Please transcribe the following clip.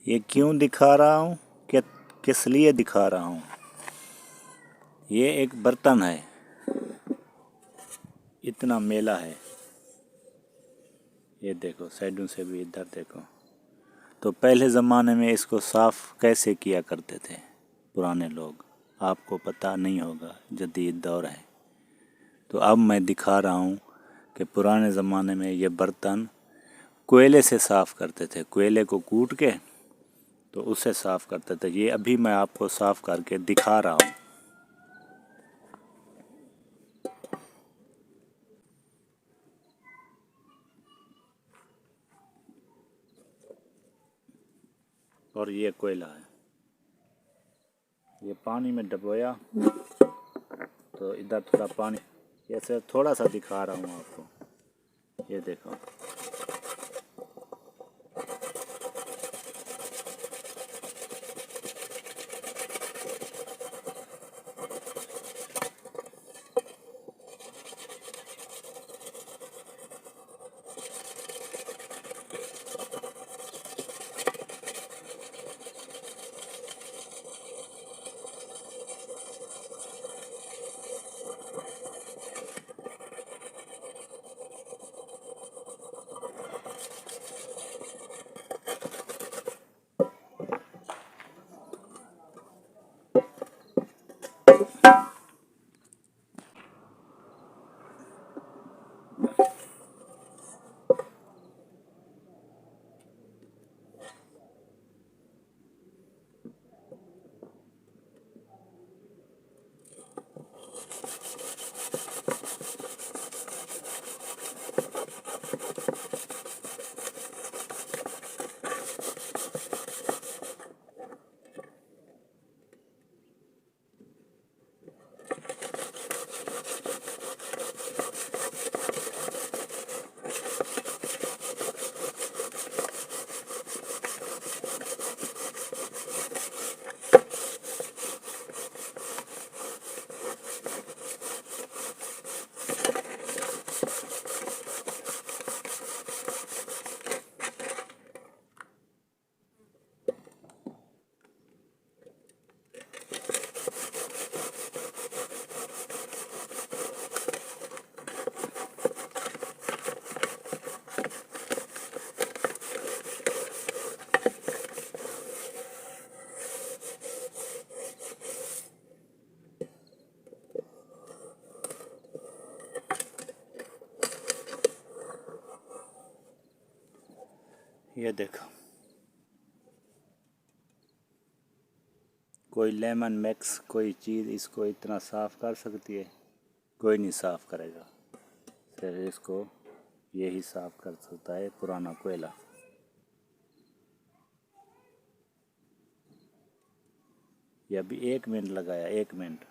ये क्यों दिखा रहा हूँ, किस लिए दिखा रहा हूँ। ये एक बर्तन है, इतना मेला है, ये देखो साइडों से भी, इधर देखो। तो पहले ज़माने में इसको साफ़ कैसे किया करते थे पुराने लोग, आपको पता नहीं होगा, जदीद दौर है। तो अब मैं दिखा रहा हूँ कि पुराने ज़माने में ये बर्तन कोयले से साफ़ करते थे, कोयले को कूट के तो उससे साफ़ करते थे। ये अभी मैं आपको साफ़ करके दिखा रहा हूँ। और ये कोयला है, ये पानी में डुबोया, तो इधर थोड़ा पानी, ऐसे थोड़ा सा दिखा रहा हूँ आपको, ये देखो। ये देखो, कोई लेमन मिक्स कोई चीज़ इसको इतना साफ़ कर सकती है? कोई नहीं साफ़ करेगा, फिर इसको यही साफ़ कर सकता है पुराना कोयला। ये अभी 1 मिनट लगाया, 1 मिनट।